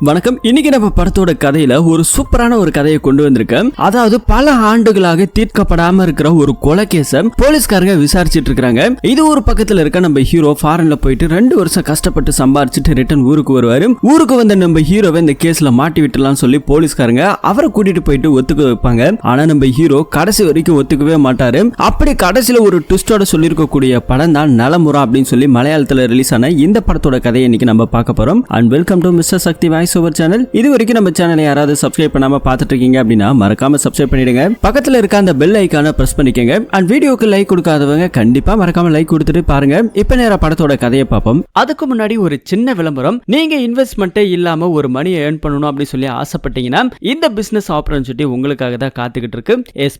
வணக்கம். இன்னைக்கு நம்ம படத்தோட கதையில ஒரு சூப்பரான ஒரு கதையை கொண்டு வந்திருக்கேன். அதாவது பல ஆண்டுகளாக தீர்க்கப்படாம இருக்கிற ஒரு கொலை கேஸ போலீஸ்காரங்க விசாரிச்சிட்டு இருக்காங்க. இது ஒரு பக்கத்துல இருக்க நம்ம ஹீரோ ஃபாரின்ல போயிட்டு 2 வருஷம் கஷ்டப்பட்டு சம்பாரிச்சிட்டு ரிட்டர்ன் ஊருக்கு வருவாரு. ஊருக்கு வந்த நம்ம ஹீரோவை இந்த கேஸ்ல மாட்டி விட்டுலாம் சொல்லி போலீஸ்காரங்க அவரை கூட்டிட்டு போயிட்டு ஒத்துக்க வைப்பாங்க. ஆனா நம்ம ஹீரோ கடைசி வரைக்கும் ஒத்துக்கவே மாட்டாரு. அப்படி கடைசியில ஒரு ட்விஸ்டோட சொல்லியிருக்கக்கூடிய படம் தான் நலமுறை அப்படின்னு சொல்லி மலையாளத்துல ரிலீஸ் ஆன இந்த படத்தோட கதையை இன்னைக்கு நம்ம பார்க்க போறோம். And welcome to mister Shakti voice over channel. இது வரைக்கும் நம்ம சேனலை யாராவது சப்ஸ்கிரைப் பண்ணாம பார்த்துட்டு இருக்கீங்க அப்படின்னா மறக்காம சப்ஸ்கிரைப் பண்ணிடுங்க. பக்கத்துல இருக்க அந்த பெல் ஐகானை பிரஸ் பண்ணிக்கங்க. அண்ட் வீடியோக்கு லைக் கொடுக்காதவங்க கண்டிப்பா மறக்காம லைக் கொடுத்துட்டு பாருங்க. இப்ப நேரா படத்தோட கதையை பார்ப்போம். அதுக்கு முன்னாடி ஒரு சின்ன விளம்பரம். நீங்க இன்வெஸ்ட்மெண்ட்டே இல்லாம ஒரு மணியை ஏர்ன் பண்ணணும் அப்படின்னு சொல்லி ஆசைப்பட்டீங்கன்னா இந்த பிசினஸ் ஆப்பர்ச்சுனிட்டி உங்களுக்காக தான் காத்துக்கிட்டு இருக்கு.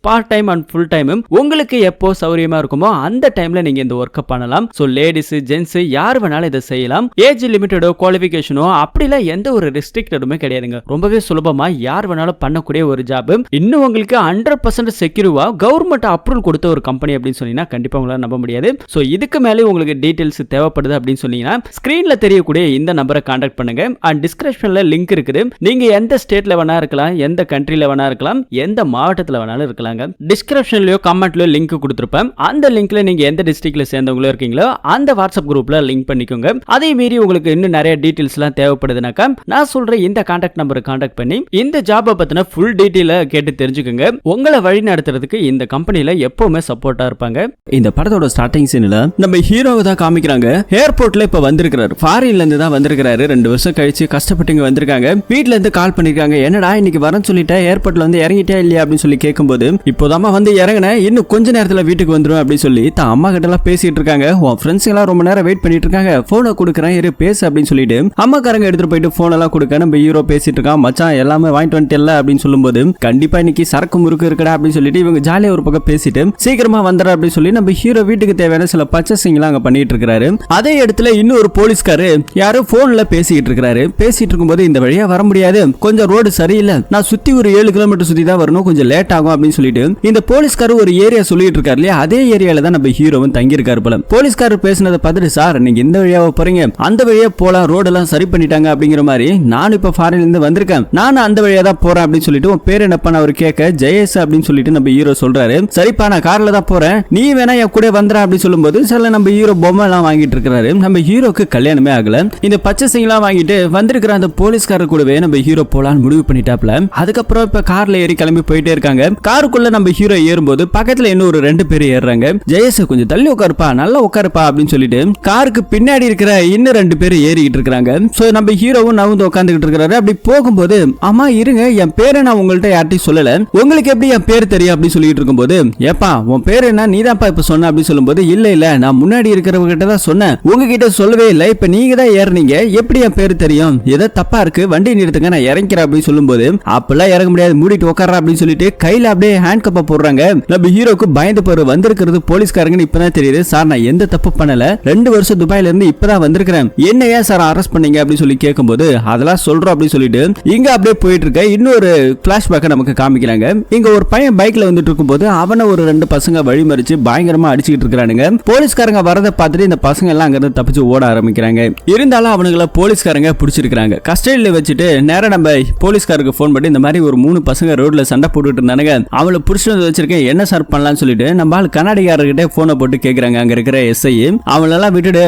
Part time and full time உங்களுக்கு எப்போ சௌரியமா இருக்குமோ அந்த டைம்ல நீங்க இந்த ஒர்க் பண்ணலாம். சோ லேடிஸ் ஜென்ஸ் யார் வேணாலும் இதை செய்யலாம். ஏஜ் லிமிட்டடோ குவாலிஃபிகேஷனோ அப்படிலாம் எந்த ஒரு ரெஸ்ட்ரிக்டடுமே கிடையாதுங்க. ரொம்பவே சுலபமா யார் வேணாலும் பண்ணக்கூடிய ஒரு ஜாப். இன்னும் உங்களுக்கு 100% செக்யூரிவா கவர்மெண்ட் அப்ரூவல் கொடுத்த ஒரு கம்பெனி அப்படின்னு சொன்னீங்கன்னா கண்டிப்பா உங்களால நம்ப முடியாது. சோ இதுக்கு மேலே உங்களுக்கு டீடைல்ஸ் தேவைப்படுது அப்படின்னு சொன்னீங்கன்னா ஸ்கிரீன்ல தெரியக்கூடிய இந்த நம்பரை கான்டாக்ட் பண்ணுங்க. அண்ட் டிஸ்கிரிப்ஷன்ல லிங்க் இருக்குது. நீங்க எந்த ஸ்டேட்ல வேணா இருக்கலாம், எந்த கண்ட்ரில வேணா இருக்கலாம், எந்த மாவட்டத்துல வேணாலும் இருக்கலாங்க. டிஸ்கிரிப்ஷன்லயோ கமெண்ட்லயோ லிங்க் கொடுத்திருப்பேன். அந்த லிங்க்ல நீங்க எந்த டிஸ்ட்ரிக்ட்ல சேர்ந்தவங்களோ இருக்கீங்களோ அந்த வாட்ஸ்அப் குரூப்ல லிங்க் பண்ணிக்கோங்க. அதே மீறி உங்களுக்கு இன்னும் நிறைய டீடைல்ஸ் எல்லாம் தேவைப்படுதுனாக்கா நான் சொல்ற இந்த கான்டாக்ட் நம்பரை கான்டாக்ட் பண்ணி இந்த ஜாபை பத்தின ஃபுல் டீடைல கேட்டு தெரிஞ்சுக்கோங்க. உங்களை வழி நடத்துறதுக்கு இந்த கம்பெனில எப்பவுமே சப்போர்ட்டா இருப்பாங்க. இந்த படத்தோட ஸ்டார்டிங் சீன்ல நம்ம ஹீரோவை தான் காமிக்கிறாங்க. ஏர்போர்ட்ல இப்ப வந்திருக்காரு. ஃபாரின்ல இருந்து தான் வந்திருக்காரு. 2 வருஷம் கழிச்சு கஷ்டப்பட்டு இங்க வந்திருக்காங்க. வீட்ல இருந்து கால் பண்ணிருக்காங்க. என்னடா இன்னைக்கு வரேன்னு சொல்லிட்டு ஏர்போர்ட்ல வந்து இறங்கிட்டே இல்லையா அப்படின்னு சொல்லி கேட்கும்போது இப்போதாமா வந்து இறங்கினேன், இன்னும் கொஞ்ச நேரத்துல வீட்டுக்கு வந்துரும் அப்படின்னு சொல்லி தான் அம்மா கிட்ட எல்லாம் பேசிட்டு இருக்காங்க. உன் ஃப்ரெண்ட்ஸ் எல்லாம் ரொம்ப நேரம் வெயிட் பண்ணிட்டு இருக்காங்க, போனை கொடுக்குறேன் இரு பேசு அப்படின்னு சொல்லிட்டு அம்மாக்காரங்க எடுத்துட்டு போயிட்டு போன் எல்லாம் கொடுக்க நம்ம ஹீரோ பேசிட்டு இருக்கான். மச்சான் எல்லாமே வாங்கிட்டு வந்துட்டேல்ல அப்படின்னு சொல்லும்போது கண்டிப்பா இன்னைக்கு சரக்கு முறுக்கு இருக்குடா அப்படின்னு சொல்லிட்டு இவங்க ஜாலியா ஒரு பக்கம் பேசிட்டு சீக்கிரமா வந்துடுற அப்படின்னு சொல்லி நம்ம ஹீரோ வீட்டுக்கு தேவையான சில பர்ச்சேசிங் எல்லாம் அங்க பண்ணிட்டு இருக்காரு. அதே இடத்துல இன்னொரு போலீஸ்காரு யாரும் போன்ல பேசிட்டு இருக்காரு. பேசிட்டு இருக்கும்போது இந்த வழியா வர முடியாது, கொஞ்சம் ரோடு சரியில்லை, நான் சுத்தி ஒரு 7 கிலோமீட்டர் சுத்தி தான் வரணும், கொஞ்சம் லேட் ஆகும் அப்படின்னு சொல்லிட்டு இந்த போலீஸ்காரு ஒரு ஏரியா சொல்லிட்டு இருக்காரு இல்லையா, அதே ஏரியால தான் நம்ம ஹீரோவும் தங்கி இருக்காரு போல. போலீஸ்காரர் பேசினதை பார்த்துட்டு சார் நீங்க இந்த வழியா போறீங்க, அந்த வழியா போலாம், ரோடெல்லாம் சரி பண்ணிட்டாங்க அப்படிங்கிற மாதிரி, நான் இப்ப ஃபாரின்ல இருந்து வந்திருக்கேன், நானும் அந்த வழியா தான் போறேன் அப்படின்னு சொல்லிட்டு உன் பேர் என்னப்பா அவர் கேட்க ஜெயஸ் அப்படின்னு சொல்லிட்டு நம்ம ஹீரோ சொல்றாரு. சரிப்பா நான் கார்ல தான் போறேன், நீ வேணா என் கூட வந்துற அப்படின்னு சொல்லும்போது சில நம்ம ஹீரோ பொம்மை எல்லாம் வாங்கிட்டு இருக்காரு. நம்ம ஹீரோக்கு கல்யாணமே ஆகல. இந்த பர்ச்சேசிங் எல்லாம் வாங்கிட்டு வந்திருக்கிற அந்த போலீஸ்காரர் கூடவே நம்ம ஹீரோ போலான்னு முடிவு பண்ணிட்டாப்ல. அதுக்கப்புறம் இப்ப கார்ல ஏறி கிளம்பி போயிட்டே இருக்காங்க. காருக்குள்ள நம்ம ஹீரோ ஏறும்போது பக்கத்துல இன்னும் ஒரு 2 பேர் ஏறுறாங்க. ஜெயஸ் கொஞ்சம் தள்ளி உட்காருப்பா, நல்லா உட்காருப்பா அப்படின்னு சொல்லிட்டு காருக்கு பின்னாடி இருக்கிற இன்னும் 2 பேர் ஏறிக்கிட்டு இருக்காங்க. சோ நம்ம ஹீரோவும் நவுந்து உட்காந்துக்கிட்டு இருக்காரு. அப்படி போகும்போது அம்மா இருங்க, என் பேரை நான் உங்கள்கிட்ட யார்ட்டையும் சொல்லல, உங்களுக்கு எப்படி என் பேர் தெரியும் அப்படின்னு சொல்லிட்டு இருக்கும்போது ஏப்பா உன் பேர் என்ன நீதான்ப்பா இப்ப சொன்ன அப்படின்னு சொல்லும்போது இல்ல நான் முன்னாடி இருக்கிறவங்க கிட்ட தான் சொன்னேன், உங்ககிட்ட சொல்லவே இல்லை, இப்ப நீங்க தான் ஏறினீங்க, எப்படி என் பேர் தெரியும், ஏதோ தப்பா இருக்கு வண்டி நிறுத்துங்க நான் இறங்கிறேன் அப்படின்னு சொல்லும்போது அப்பெல்லாம் இறங்க முடியாது மூடிட்டு உட்கார அப்படின்னு சொல்லிட்டு கையில அப்படியே ஹேண்ட் கப்ப போடுறாங்க. நம்ம ஹீரோக்கு பயந்து போற வந்திருக்கிறது போலீஸ்காரங்கன்னு இப்பதான் தெரியுது. சார் நான் எந்த தப்பு பண்ணல, 2 வருஷம் துபாயில இருந்து இப்பதான் வந்திருக்கிறேன், என்ன ஏன் சார் அரெஸ்ட் பண்ணீங்க அப்படின்னு சொல்லி கேட்கும்போது அதெல்லாம் சொல்றோம் அப்படின்னு சொல்லிட்டு இங்க அப்படியே போயிட்டு இருக்க இன்னொரு பிளாஷ்பேக்கை நமக்கு காமிக்கிறாங்க. இங்க ஒரு பையன் பைக்ல வந்துட்டு இருக்கும்போது அவனை ஒரு 2 பசங்க வழிமறிச்சு பயங்கரமா அடிச்சுக்கிட்டு இருக்கானுங்க. போலீஸ்காரங்க வரதை பார்த்துட்டு இந்த பசங்க எல்லாம் அங்க இருந்து தப்பிச்சு ஓட ஆரம்பிக்கிறாங்க. இருந்தாலும் அவனுங்களை போலீஸ்காரங்க பிடிச்சிருக்காங்க. கஸ்டடியில வச்சுட்டு நேரம் நம்ம போலீஸ்காரருக்கு போன் பண்ணி இந்த மாதிரி ஒரு 3 பசங்க ரோட்ல சண்டை போட்டுட்டு இருந்தானுங்க, அவளை புடிச்சு வச்சிருக்கேன் என்ன சார் பண்ணலாம்னு சொல்லிட்டு நம்ம ஆள் கண்ணாடிக்காரர்கிட்ட போனை போட்டு கேக்குறாங்க. அங்க இருக்கிற எஸ்ஐ அவங்களெல்லாம் விட்டுட்டு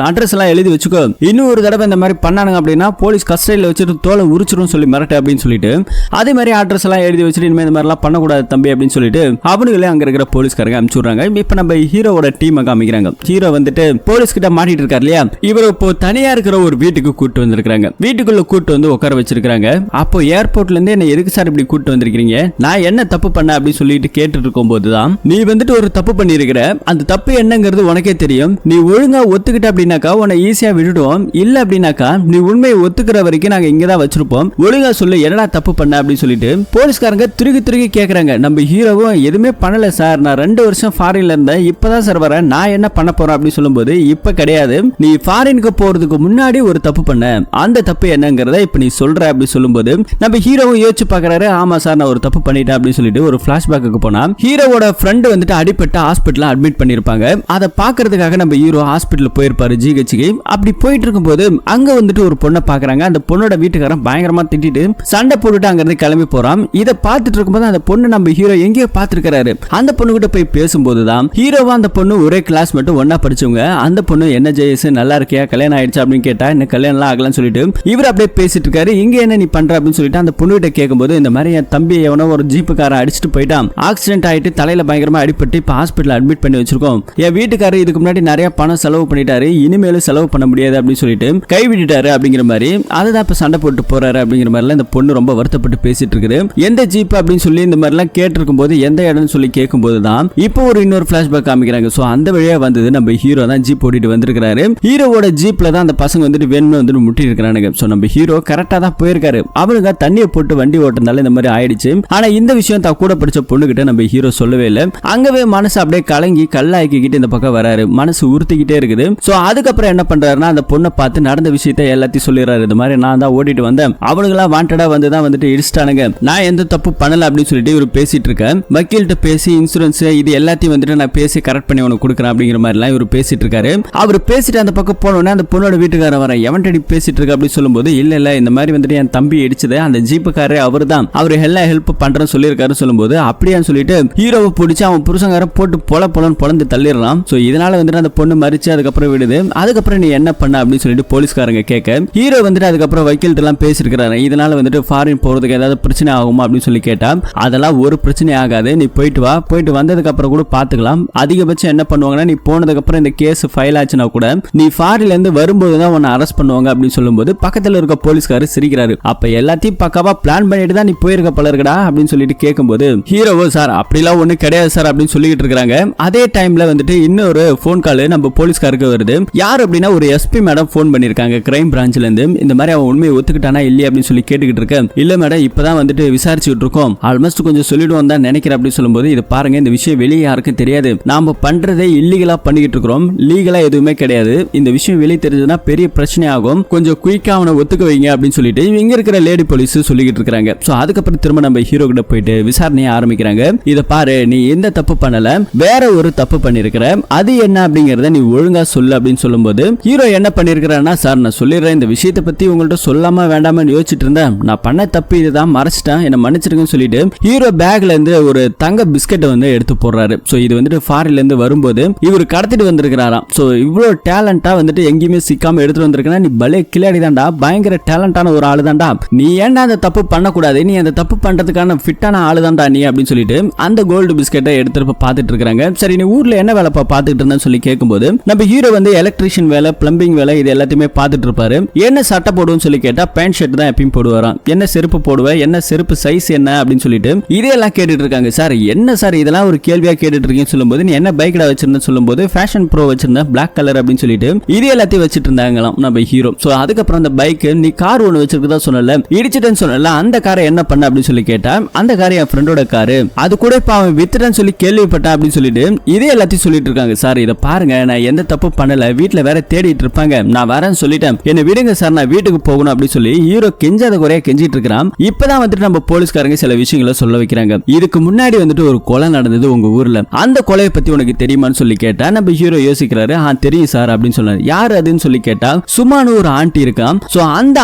அட்ரஸ் எல்லாம் எழுதி வச்சுக்கோ, இன்னும் ஒரு தடவை இந்த மாதிரி பண்ணானுங்க அப்படின்னா போலீஸ் கஸ்டடியில வச்சுட்டு தோலை உரிச்சிரும் சொல்லி மிரட்டு அப்படின்னு சொல்லிட்டு அதே மாதிரி அட்ரஸ் எல்லாம் எழுதி வச்சுட்டு இனிமே இந்த மாதிரி எல்லாம் பண்ணக்கூடாது தம்பி அப்படின்னு சொல்லிட்டு அவனுங்களே அங்க இருக்கிற போலீஸ்காரங்க அனுப்பிச்சுடுறாங்க. இப்ப நம்ம ஹீரோவோட டீமை காமிக்கிறாங்க. ஹீரோ வந்துட்டு போலீஸ் கிட்ட மாட்டிட்டு இருக்காரு இல்லையா, இவர் இப்போ தனியா இருக்கிற ஒரு வீட்டுக்கு கூட்டு வந்திருக்காங்க. வீட்டுக்குள்ள கூட்டு வந்து உட்கார வச்சிருக்காங்க. அப்போ ஏர்போர்ட்ல இருந்து என்ன எதுக்கு சார் இப்படி கூட்டு வந்திருக்கீங்க, நான் என்ன தப்பு பண்ண அப்படின்னு சொல்லிட்டு கேட்டுட்டு இருக்கும் போதுதான் நீ வந்துட்டு ஒரு தப்பு பண்ணிருக்கிற, அந்த தப்பு என்னங்கிறது உனக்கே தெரியும், நீ ஒழுங்கா ஒத்துக்கிட்ட அப்படின்னாக்கா உன்னை ஈஸியா விட்டுடுவோம், இல்ல அப்படின்னாக்கா நீ உண்மையை ஒத்துக்கிற வரைக்கும் நாங்க இங்கதான் வச்சிருப்போம், ஒழுங்கா சொல்லு என்னடா தப்பு பண்ண அப்படின்னு சொல்லிட்டு போலீஸ்காரங்க திருகி கேக்குறாங்க. நம்ம ஹீரோவும் எதுவுமே பண்ணல சார், நான் 2 வருஷம் ஃபாரின்ல இருந்தேன், இப்பதான் சார் வரேன், நான் என்ன பண்ண போறேன் அப்படின்னு சொல்லும்போது இப்ப கிடையாது, நீ ஃபாரினுக்கு போறதுக்கு முன்னாடி ஒரு தப்பு பண்ண, அந்த தப்பு என்னங்கறத இப்ப நீ சொல்ற அப்படி சொல்லும்போது நம்ம ஹீரோவும் யோசிச்சு பாக்குறாரு. ஆமா சார் நான் ஒரு தப்பு பண்ணிட்டேன் அப்படின்னு சொல்லிட்டு ஒரு பிளாஷ்பேக்கு போனா ஹீரோவோட ஃப்ரெண்ட் வந்துட்டு அடிபட்டு ஹாஸ்பிட்டல் அட்மிட் பண்ணிருப்பாங்க. அதை பாக்குறதுக்காக நம்ம ஹீரோ ஹாஸ்பிட்டல் போயிருப்பாரு ஜிஹெச்க்கு. அப்படி போயிட்டு இருக்கும்போது அங்க வந்துட்டு ஒரு பொண்ணை பாக்குறாங்க. அந்த அந்த பொண்ணோட வீட்டுக்காரன் பயங்கரமா திட்டிட்டு சண்டை போட்டுட்டு அங்கிருந்து கிளம்பி போறான். இதை பார்த்துட்டு இருக்கும்போது அந்த பொண்ணு நம்ம ஹீரோ எங்கேயோ பார்த்திருக்காரு. அந்த பொண்ணு கிட்ட போய் பேசும்போதுதான் ஹீரோவா அந்த பொண்ணு ஒரே கிளாஸ் மட்டும் ஒன்னா படிச்சவங்க. அந்த பொண்ணு என்ன ஜெயஸ் நல்லா இருக்கியா, கல்யாணம் ஆயிடுச்சு அப்படின்னு கேட்டா என்ன கல்யாணம் ஆகலாம்னு சொல்லிட்டு இவர் அப்படியே பேசிட்டு இருக்காரு. இங்க என்ன நீ பண்ற அப்படின்னு சொல்லிட்டு அந்த பொண்ணு கிட்ட கேட்கும்போது இந்த மாதிரி என் தம்பி எவனோ ஒரு ஜீப்புக்காரன் அடிச்சுட்டு போயிட்டான், ஆக்சிடென்ட் ஆயிட்டு தலையில பயங்கரமா அடிபட்டு இப்ப ஹாஸ்பிட்டல் அட்மிட் பண்ணி வச்சிருக்கோம். என் வீட்டுக்காரர் இதுக்கு முன்னாடி நிறைய பணம் செலவு பண்ணிட்டாரு, இனிமேலும் செலவு பண்ண முடியாது அப்படின்னு சொல்லிட்டு கை விட்டுட்டாரு அப்படிங்கிற மாதிரி அதுதான் இப்ப சண்டை போட்டு போறாரு அப்படிங்கிற மாதிரி இந்த பொண்ணு ரொம்ப வருத்தப்பட்டு பேசிட்டு இருக்குது. எந்த ஜீப் அப்படின்னு சொல்லி இந்த மாதிரி எல்லாம் கேட்டிருக்கும் போது எந்த இடம்னு சொல்லி கேட்கும் போதுதான் இப்போ ஒரு இன்னொரு பிளாஷ்பேக் காமிக்கிறாங்க. சோ அந்த வழியா வந்தது நம்ம ஹீரோ தான் ஜீப் ஓட்டிட்டு வந்திருக்காரு. ஹீரோவோட ஜீப்ல தான் அந்த பசங்க வந்துட்டு வேணும்னு வந்துட்டு முட்டி இருக்கிறானுங்க. சோ நம்ம ஹீரோ கரெக்டா தான் போயிருக்காரு. அவனுங்க தண்ணியை போட்டு வண்டி ஓட்டுறதால இந்த மாதிரி ஆயிடுச்சு. ஆனா இந்த விஷயம் தான் கூட படிச்ச பொண்ணு கிட்ட நம்ம ஹீரோ சொல்லவே இல்லை. அங்கவே மனசு அப்படியே கலங்கி கல்லாக்கிக்கிட்டு இந்த பக்கம் வராரு. மனசு உறுத்திக்கிட்டே இருக்குது. சோ அதுக்கப்புறம் என்ன பண்றாருன்னா அந்த பொண்ணை பார்த்து நடந்த விஷயத்தை எல்லாத்தையும் சொல்லிடுறாரு. இந்த மாதிரி நான் தான் ஓட்டிட்டு வந்தேன், அவனுங்களாம் வாண்டடா வந்து தான் வந்துட்டு இடிச்சிட்டானுங்க, நான் எந்த தப்பு பண்ணல அப்படின்னு சொல்லிட்டு இவர் பேசிட்டு இருக்கேன். வக்கீல்கிட்ட பேசி இன்சூரன்ஸ் இது எல்லாத்தையும் வந்துட்டு நான் பேசி கரெக்ட் பண்ணி உனக்கு கொடுக்குறேன் அப்படிங்கிற மாதிரி எல்லாம் இவர் பேசிட்டு இருக்காரு. அவர் பேசிட்டு அந்த பக்கம் போனோடனே அந்த பொண்ணோட வீட்டுக்காரன் வர எவன்டடி பேசிட்டு இருக்க அப்படின்னு சொல்லும்போது இல்ல இந்த மாதிரி வந்துட்டு என் தம்பி இடிச்சது அந்த ஜீப்புக்காரே அவர் தான், அவர் எல்லாம் ஹெல்ப் பண்றேன்னு சொல்லியிருக்காரு சொல்லும்போது அப்படியான்னு சொல்லிட்டு ஹீரோவை பிடிச்சி அவன் புருஷங்காரன் போட்டு பொலன்னு பொழந்து தள்ளிடலாம். சோ இதனால வந்துட்டு அந்த பொண்ணு மறிச்சு அதுக்கப்புறம் விடுது. அதுக்கப்புறம் நீ என்ன பண்ண அப்படின்னு சொல்லிட்டு போலீஸ்காரங்க கேட்க ஹீரோ வந்துட்டு அதுக்கப்புறம் வக்கீல்கிட்ட எல்லாம் பேசிருக்காரு. இதனால வந்துட்டு ஃபாரின் போறதுக்கு ஏதாவது பிரச்சனை ஆகுமா அப்படின்னு சொல்லி கேட்டா அதெல்லாம் ஒரு பிரச்சனை ஆகாது, நீ போயிட்டு வா, போயிட்டு வந்ததுக்கு அப்புறம் கூட பாத்துக்கலாம். அதிகபட்சம் என்ன பண்ணுவாங்கன்னா நீ போனதுக்கு அப்புறம் இந்த கேஸ் ஃபைல் ஆச்சுன்னா கூட நீ ஃபாரின்ல இருந்து வரும்போது தான் உன்னை அரெஸ்ட் பண்ணுவாங்க அப்படின்னு சொல்லும்போது பக்கத்துல இருக்க போலீஸ்காரர் சிரிக்கிறாரு. அப்ப எல்லாத்தையும் பக்காவா பிளான் பண்ணிட்டு தான் நீ போயிருக்க போல இருக்கடா அப்படின்னு சொல்லிட்டு கேட்கும்போது ஹீரோவோ சார் அப்படிலாம் ஒண்ணு கிடையாது சார் அப்படின்னு சொல்லிட்டு இருக்காங்க. அதே டைம்ல வந்துட்டு இன்னொரு போன் கால் நம்ம போலீஸ்காருக்கு வருது. யார் அப்படின்னா ஒரு எஸ்பி மேடம் போன் பண்ணிருக்காங்க கிரைம் பிரான்ச்ல இருந்து. இந்த மாதிரி அவன் உண்மையை ஒத்துக்கிட்டானா இல்லையா அப்படின்னு சொல்லி கேட்டுக்கிட்டு இருக்கேன். இல்ல மேடம் இப்பதான் வந்துட்டு விசாரிச்சுட்டு இருக்கோம், ஆல்மோஸ்ட் கொஞ்சம் சொல்லிடுவோம் தான் நினைக்கிறேன் அப்படின்னு சொல்லும்போது இது பாருங்க இந்த விஷயம் வெளியே யாருக்கும் தெரியாது, நாம பண்றதே இல்லீகலா பண்ணிக்கிட்டு இருக்கிறோம், லீகலா எதுவுமே கிடையாது, இந்த விஷயம் வெளியே தெரிஞ்சதுன்னா பெரிய பிரச்சனை ஆகும், கொஞ்சம் குயிக்கா அவனை ஒத்துக்க வைங்க அப்படின்னு சொல்லிட்டு இங்க இருக்கிற லேடி போலீஸ் சொல்லிக்கிட்டு இருக்காங்க. சோ அதுக்கப்புறம் திரும்ப நம்ம ஹீரோ கிட்ட போயிட்டு விசாரணையை ஆரம்பிக்கிறாங்க. இத பாரு நீ எந்த தப்பு பண்ணல, வேற ஒரு தப்பு பண்ணிருக்கிற, அது என்ன அப்படிங்கறத நீ ஒழுங்கா சொல்லு அப்படின்னு சொல்லும்போது ஹீரோ என்ன பண்ணிருக்கிறான்னா சார் நான் சொல்லிடுறேன், இந்த விஷயத்தை பத்தி உங்கள்ட்ட சொல்லாம வேண்டாமன்னு யோசிச்சுட்டு இருந்தேன், நான் பண்ண தப்பு இதுதான், மறைச்சிட்டேன், என்ன மன்னிச்சிருக்கேன்னு சொல்லிட்டு ஹீரோ பேக்ல இருந்து ஒரு தங்க பிஸ்கட் வந்து எடுத்து போடுறாரு. சோ இது வந்துட்டு ஃபாரின்ல இருந்து வரும்போது இவர் கடத்திட்டு வந்திருக்கிறாராம். சோ இவ்வளவு டேலண்டா வந்துட்டு எங்கேயுமே சிக்காம எடுத்துட்டு வந்திருக்கா, நீ பலே கிளாடி தான்டா, பயங்கர டேலண்டான ஒரு ஆளு தான்டா, நீ ஏன்டா அந்த தப்பு பண்ணக்கூடாது, நீ அந்த தப்பு பண்றதுக்கான ஃபிட்டான ஆளு தான்டா நீ அப்படின்னு சொல்லிட்டு அந்த கோல்டு பிஸ்கெட்டை எடுத்துட்டு பார்த்துட்டு இருக்காங்க. சரி நீ ஊர்ல என்ன வேலை பார்த்துட்டு இருந்தான்னு சொல்லி கேட்கும்போது நம்ம ஹீரோ வந்து எலக்ட்ரிஷியன் வேலை, பிளம்பிங் வேலை இது எல்லாத்தையுமே பார்த்துட்டு இருப்பாரு. என்ன சட்டை போடுவோம்னு சொல்லி கேட்டா பேண்ட் ஷர்ட் தான் எப்பயும் போடுவாராம். என்ன செருப்பு போடுவேன், என்ன செருப்பு சைஸ் என்ன அப்படின்னு சொல்லிட்டு இதெல்லாம் கேட்டுட்டு இருக்காங்க. சார் என்ன சார் இதெல்லாம் ஒரு கேள்வியா கேட்டுட்டு இருக்கீங்கன்னு சொல்லும்போது நீ என்ன பைக்டா வச்சிருந்தேன்னு சொல்லும்போது ஃபேஷன் ப்ரோ வச்சிருந்தேன் பிளாக் கலர் அப்படின்னு சொல்லிட்டு இது எல்லாத்தையும் வச்சிட்டு இருந்தாங்களாம் நம்ம ஹீரோ. சோ அதுக்கப்புறம் அந்த பைக் நீ கார் ஒன்று வச்சிருக்கதா சொன்னல, இடிச்சிட்டேன்னு சொன்னல, அந்த காரை என்ன பண்ண அப்படின்னு சொல்லி கேட்டா அந்த கார் என் ஃப்ரெண்டோட காரு, அது கூட இப்ப அவன் வித்துட்டான்னு சொல்லி கேள்விப்பட்டான் அப்படின்னு சொல்லிட்டு இதே எல்லாத்தையும் சொல்லிட்டு இருக்காங்க. சார் இதை பாருங்க நான் எந்த தப்பு பண்ணல, வீட்டுல வேற தேடிட்டு இருப்பாங்க, நான் வரேன்னு சொல்லிட்டேன், என்ன விடுங்க சார் நான் வீட்டுக்கு போகணும் அப்படின்னு சொல்லி ஹீரோ கெஞ்சாத குறையா கெஞ்சிட்டு இருக்கிறான். இப்பதான் வந்துட்டு நம்ம போலீஸ்காரங்க சில விஷயங்களை சொல்ல வைக்கிறாங்க. இதுக்கு முன்னாடி வந்துட்டு ஒரு கொலை நடந்தது உங்க ஊர்ல, அந்த கொலையை பத்தி உனக்கு தெரியுமான்னு சொல்லி கேட்டா நம்ம ஹீரோ யோசிக்கிறாரு. தெரியும் சார் அப்படின்னு சொன்னாரு. யார் அதுன்னு சொல்லி கேட்டா சும்மானு ஒரு ஆண்டி இருக்கான். சோ அந்த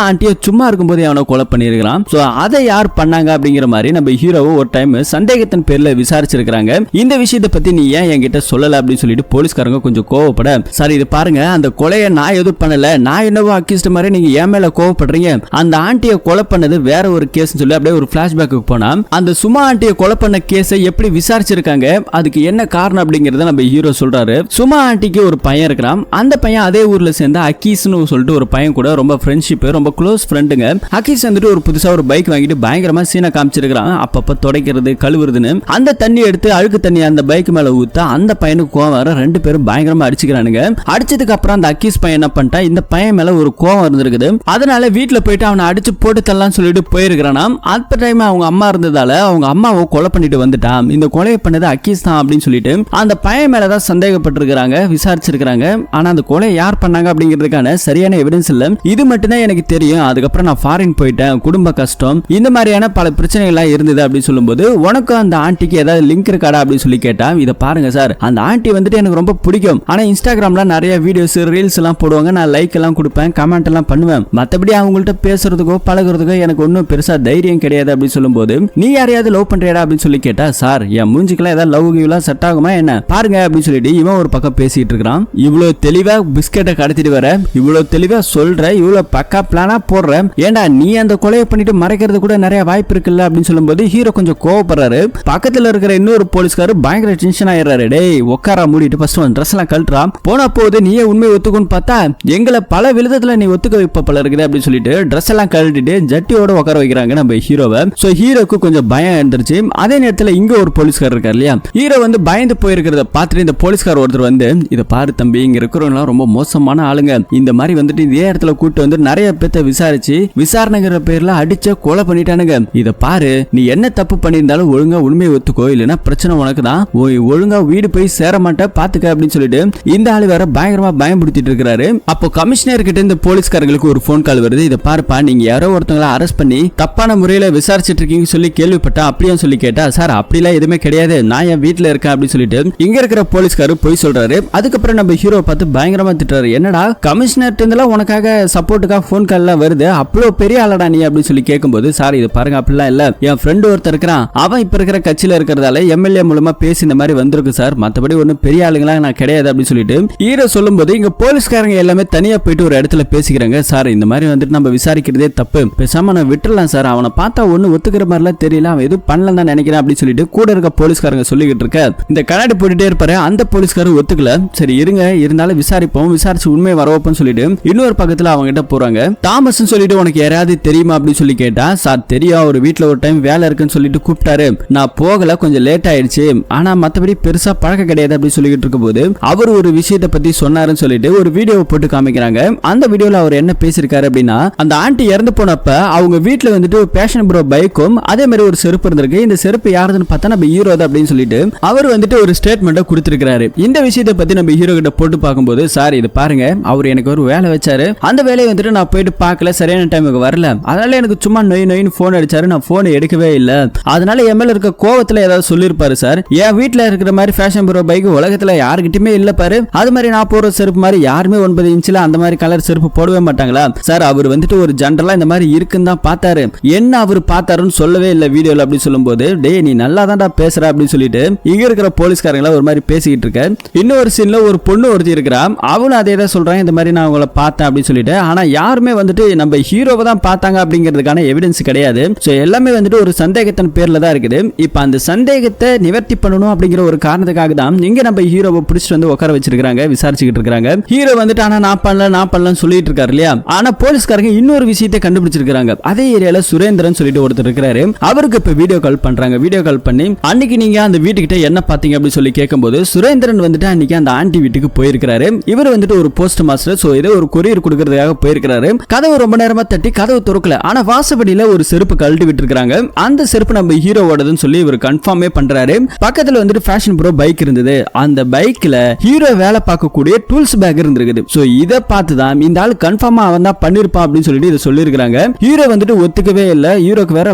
ஆண்டியை சும்மா இருக்கும்போது அவனை கொலை பண்ணிருக்கான். சோ அதை யார் பண்ணாங்க அப்படிங்கிற மாதிரி நம்ம ஹீரோவை ஒரு டைம் சந்தேகத்தின் பேர்ல விசாரிச்சிருக்காங்க. இந்த விஷயத்தை பத்தி நீ ஏன் என்கிட்ட சொல்லல அப்படின்னு சொல்லிட்டு போலீஸ்காரங்க கொஞ்சம் கோவப்பட, சார் இது பாருங்க அந்த கொலையை நான் எதுவும் பண்ணல, நான் என்னவோ அக்யூஸ்ட் மாதிரி நீங்க ஏன் மேல கோவப்படுறீங்க, அந்த ஆண்டியை கொலை பண்ணது வேற ஒரு கேஸ் சொல்லி அப்படியே ஒரு பிளாஷ்பேக்கு போனா அந்த சும்மா ஆண்டியை கொலை பண்ண கேஸை எப்படி விசாரிச்சிருக்காங்க, அதுக்கு என்ன காரணம் அப்படிங்கறத நம்ம ஹீரோ சொல்றாரு. சும்மா ஆண்டிக்கு ஒரு பையன் இருக்கிறான், அந்த பையன் அதே ஊர்ல சேர்ந்த அக்கீஸ்னு சொல்லிட்டு ஒரு பையன் கூட ரொம்ப ஃப்ரெண்ட்ஷிப், ரொம்ப க்ளோஸ் ஃப்ரெண்டுங்க. அக்கீஸ் வந்துட்டு ஒரு புதுசா ஒரு பைக் வாங்கிட்டு பயங்கரமா சீனை காமிச்சிருக்கான், அப்பப்ப துடைக்கிறது கழுவுறதுன்னு. அந்த தண்ணி எடுத்து அழுக்கு தண்ணி அந்த பைக் மேல ஊத்தா அந்த பையனுக்கு கோவம் வர, ரெண்டு பேரும் பயங்கரமா அடிச்சுக்கிறானுங்க. அடிச்சதுக்கு அப்புறம் அந்த அக்கீஸ் பையன் என்ன பண்ணிட்டா, இந்த பையன் மேல ஒரு கோவம் இருந்திருக்குது, அதனால வீட்டுல போயிட்டு அவனை அடிச்சு போட்டு தரலாம்னு சொல்லிட்டு போயிருக்கிறானா. அந்த டைம் அவங்க அம்மா இருந்ததால அவங்க அம்மாவை கொலை பண்ணிட்டு வந்துட்டான், இந்த கொலையை பண்ணது அக்கீஸ் தான் அப்படின்னு சொல்லிட்டு அந்த பையன் மேலதான் சந்தேகப்பட்டிருக்கிறாங்க, விசாரிச்சிருக்காங்க. ஆனா அந்த கொலை யார் பண்ணாங்க அப்படிங்கிறதுக்கான சரியான எவிடன்ஸ் இல்ல, இது மட்டும் தான் எனக்கு தெரியும், அதுக்கப்புறம் நான் ஃபாரின் போயிட்டேன், குடும்ப கஷ்டம், இந்த மாதிரியான பல பிரச்சனைகள் இருந்தது அப்படின்னு சொல்லும்போது உனக்கு அந்த ஆண்டிக்கு ஏதாவது லிங்க் இருக்காடா அப்படின்னு சொல்லி கேட்டா, இதை பாருங்க சார் அந்த ஆண்டி வந்துட்டு எனக்கு ரொம்ப பிடிக்கும், ஆனா இன்ஸ்டாகிராம்ல நிறைய வீடியோஸ் ரீல்ஸ் எல்லாம் போடுவாங்க, நான் லைக் எல்லாம் கொடுப்பேன், கமெண்ட் எல்லாம் பண்ணுவேன், மத்தபடி அவங்கள்ட்ட பேசுறதுக்கோ பழகுறதுக்கோ எனக்கு ஒன்னும் பெருசா தைரியம் கிடையாது அப்படின்னு சொல்லும்போது, நீ யாரையாவது லவ் பண்றியாடா அப்படின்னு சொல்லி கேட்டா, சார் என் மூஞ்சிக்கெல்லாம் ஏதாவது லவ் கிவ்லாம் செட் ஆகுமா என்ன பாருங்க அப்படின்னு சொல்லிட்டு இவன் ஒரு பக்கம் பேசிட்டு இருக்கான். இவ்வளவு தெளிவா பிஸ்கெட்டை கடத்திட்டு வர, இவ்வளவு தெளிவா சொல்ற, இவ்வளவு பக்கா பிளானா போடுற, ஏண்டா நீ அந்த கொலையை பண்ணிட்டு மறைக்கிறது கூட நிறைய வாய்ப்பு இருக்குல்ல அப்படின்னு சொல்லும்போது ஹீரோ கொஞ்சம் கோவப்படுறாரு. பக்கத்துல இருக்கிற இன்னொரு போலீஸ்காரு பயங்கர டென்ஷன் ஆயிடுறாரு. டேய் உட்காரா மூடிட்டு ஃபர்ஸ்ட் உன் ட்ரெஸ் எல்லாம் கழட்டுறா, போனா போது நீயே உண்மையை ஒத்துக்குன்னு பார்த்தா எங்களை பல விதத்துல நீ ஒத்துக்க வைப்ப பல இருக்குது அப்படின்னு சொல்லிட்டு ட்ரெஸ் எல்லாம் கழட்டிட்டு ஜட்டியோட உட்கார வைக்கிறாங்க நம்ம ஹீரோவை. சோ ஹீரோக்கு கொஞ்சம் பயம் இருந்துருச்சு. அதே நேரத்துல இங்க ஒரு போலீஸ்கார் இருக்காரு இல்லையா, ஹீரோ வந்து பயந்து போயிருக்கிறத பார்த்துட்டு இந்த போலீஸ்கார் ஒருத்தர் வந்து, இதை பாரு தம்பி, இங்க இருக்கிறவங்க ரொம்ப மோசமான ஆளுங்க, இந்த மாதிரி வந்துட்டு இதே இடத்துல கூட்டு வந்து நிறைய பேத்த விசாரிச்சு விசாரணைங்கிற பேர்ல அடிச்ச கொலை பண்ணிட்டானுங்க. இத பாரு, நீ என்ன தப்பு பண்ணியிருந்தாலும் ஒழுங்கா உண்மையை ஒத்துக்கோ, இல்லைன்னா பிரச்சனை உனக்கு தான், ஒழுங்கா வீடு போய் சேர மாட்டேன் பாத்துக்க அப்படின்னு சொல்லிட்டு இந்த ஆளு வேற பயங்கரமா பயன்படுத்திட்டு இருக்காரு. அப்போ கமிஷனர் கிட்ட இந்த போலீஸ்காரங்களுக்கு ஒரு போன் கால் வருது. இதை பாருப்பா, நீங்க யாரோ ஒருத்தவங்களை அரெஸ்ட் பண்ணி தப்பான முறையில விசாரிச்சிட்டு இருக்கீங்க சொல்லி கேள்விப்பட்டா, அப்படியே சொல்லி கேட்டா, சார் அப்படிலாம் எதுவுமே கிடையாது, நான் என் வீட்டுல இருக்கேன் அப்படின்னு சொல்லிட்டு இங்க இருக்கிற போலீஸ்காரு போய் சொல்றாரு. அதுக்கப்புறம் நம்ம ஹீரோ பார்த்து பயங்கரமா திட்டுறாரு. என்னடா கமிஷனர் உனக்காக சப்போர்ட்டுக்காக போன் கால் வருது, அவ்வளவு பெரிய ஆளடா நீ அப்படின்னு சொல்லி கேட்கும்போது, சார் இது பாருங்க அப்படிலாம் இல்ல, என் ஃப்ரெண்டு ஒருத்தர் இருக்கிறான், அவன் இப்ப இருக்கிற கட்சியில இருக்கிறதால எம்எல்ஏ மூலமா பேசி இந்த மாதிரி வந்திருக்கு சார், மத்தபடி ஒன்னும் பெரிய ஆளுங்களா நான் கிடையாது அப்படின்னு சொல்லிட்டு ஹீரோ சொல்லும்போது இங்க போலீஸ்காரங்க எல்லாமே தனியா போயிட்டு ஒரு இடத்துல பேசிக்கிறாங்க. சார் இந்த மாதிரி வந்துட்டு நம்ம விசாரிக்கிறதே தப்பு, பேசாம நான் விட்டுறலாம் சார், அவனை பார்த்தா ஒண்ணு ஒத்துக்கிற மாதிரிலாம் தெரியல, அவன் எதுவும் பண்ணலாம் தான் நினைக்கிறேன் அப்படின்னு சொல்லிட்டு கூட இருக்க போலீஸ்காரங்க சொல்லிக்கிட்டு இருக்க இந்த கண்ணாடி போட்டுட்டே இருப்பாரு. அந்த போலீஸ்காரர் ஒத்துக்கல. சரி இருங்க, இருந்தாலும் விசாரிப்போம், விசாரிச்சு உண்மை வரவோம்னு சொல்லிட்டு இன்னொரு பக்கத்துல அவங்க கிட்ட போறாங்க. தாமஸ் சொல்லிட்டு உனக்கு யாராவது தெரியுமா அப்படின்னு சொல்லி கேட்டா, சார் தெரியும், ஒரு வீட்டுல ஒரு டைம் வேலை இருக்குன்னு சொல்லிட்டு கூப்பிட்டாரு, நான் போகல, கொஞ்சம் லேட் ஆயிடுச்சு, ஆனா மத்தபடி பெருசா பழக்கம் கிடையாது அப்படின்னு சொல்லிட்டு இருக்கும் போது அவர் ஒரு விஷயத்தை பத்தி சொன்னாருன்னு சொல்லிட்டு ஒரு வீடியோ போட்டு காமிக்கிறாங்க. அந்த வீடியோல அவர் என்ன பேசிருக்காரு அப்படின்னா, அந்த ஆண்டி இறந்து போனப்ப அவங்க வீட்டுல வந்துட்டு ஒரு பேஷன் ப்ரோ பைக்கும் அதே மாதிரி ஒரு செருப்பு இருந்திருக்கு, இந்த செருப்பு யாருன்னு பார்த்தா நம்ம ஹீரோ தான் அப்படின்னு சொல்லிட்டு அவர் வந்துட்டு ஒரு ஸ்டேட்மெண்ட் கொடுத்திருக்காரு. இந்த விஷயத்தை பத்தி நம்ம ஹீரோ கிட்ட போட்டு பார்க்கும்போது, சார் இது பாருங்க, அவர் எனக்கு ஒரு வேலை வச்சாரு, அந்த வேலையை வந்துட்டு நான் போயிட்டு பார்க்கல, சரியான டைமுக்கு வரல, அதனால எனக்கு சும்மா நொயின்னு போன் அடிச்சாரு, நான் போன் எடுக்கவே இல்ல, அதனால எம்எல்ஏ இருக்க கோவத்துல ஏதாவது சொல்லிருப்பாரு சார், என் வீட்டுல இருக்கிற மாதிரி ஃபேஷன் ப்ரோ பைக் உலகத்துல யாருக்கிட்டுமே இல்ல பாரு, அது மாதிரி நான் போற செருப்பு மாதிரி யாருமே 9 இன்ச்ல அந்த மாதிரி கலர் செருப்பு போடவே மாட்டாங்களா சார், அவர் வந்துட்டு ஒரு ஜெனரலா இந்த மாதிரி இருக்குன்னு தான் பார்த்தாரு, என்ன அவர் பார்த்தாருன்னு சொல்லவே இல்ல வீடியோல அப்படி சொல்லும்போது, டேய் நீ நல்லா தான்டா பேசுற அப்படின்னு சொல்லிட்டு இங்க இருக்கிற போலீஸ்காரங்களா ஒரு மாதிரி பேசிக்கிட்டு இருக்க. இன்னொரு சீன்ல ஒரு பொண்ணு ஒருத்தி இருக்கிறா, அவளும் அதே தான் சொல்றான், இந்த மாதிரி நான் உங்களை பார்த்தேன் அப்படின்னு சொல்லிட்டு, ஆனா யாருமே வந்துட்டு நம்ம ஹீரோவை தான் பார்த்தாங்க அப்படிங்கிறதுக்கான எவிடன்ஸ் கிடையாது. சோ எல்லாமே வந்துட்டு ஒரு சந்தேகத்தின் பேர்ல தான் இருக்குது. இப்ப அந்த சந்தேகத்தை நிவர்த்தி பண்ணணும் அப்படிங்கிற ஒரு காரணத்துக்காக தான் இங்க நம்ம ஹீரோவை பிடிச்சிட்டு வந்து உட்கார வச்சிருக்காங்க, விசாரிச்சுக்கிட்டு இருக்காங்க. ஹீரோ வந்துட்டு ஆனா நான் பண்ணலன்னு சொல்லிட்டு இருக்காரு இல்லையா, ஆனா போலீஸ்காரங்க இன்னொரு விஷயத்தை கண்டுபிடிச்சிருக்காங்க. அதே ஏரியால சுரேந்திரன் சொல்லிட்டு ஒருத்தர் இருக்காரு, அவருக்கு இப்ப வீடியோ கால் பண்றாங்க. வீடியோ கால் பண்ணி அன்னைக்கு நீங்க அந்த வீட்டுக்கிட்ட என்ன பாத்தீங்க அப்படின்னு சொல்லி கேட்கும்போது, சுரேந்திரன் வந்துட்டு அன்னைக்கு அந்த ஆண்டி வீட்டுக்கு போயிருக்காரு. இவர் வந்துட்டு ஒரு போஸ்ட் மாஸ்டர், சோ ஏதோ ஒரு கொரியர் கொடுக்கறதுக்காக போயிருக்காரு. கதவு ரொம்ப நேரமா தட்டி கதவு திறக்கல, ஆனா வாசப்படியில ஒரு செருப்பு கழட்டி விட்டு இருக்காங்க. அந்த செருப்பு நம்ம ஹீரோவோடதுன்னு சொல்லி இவர் கன்ஃபார்மே பண்றாரு. பக்கத்துல வந்துட்டு ஃபேஷன் ப்ரோ பைக் இருந்தது, அந்த பைக்ல ஹீரோ வேலை பார்க்கக்கூடிய டூல்ஸ் பேக் இருந்திருக்குது. சோ இத பார்த்து தான் இந்த ஆள் கன்ஃபார்மா அவன் தான் பண்ணிருப்பான் அப்படின்னு சொல்லிட்டு இத சொல்லிருக்காங்க. ஹீரோ வந்துட்டு ஒத்துக்கவே இல்ல. ஹீரோக்கு வேற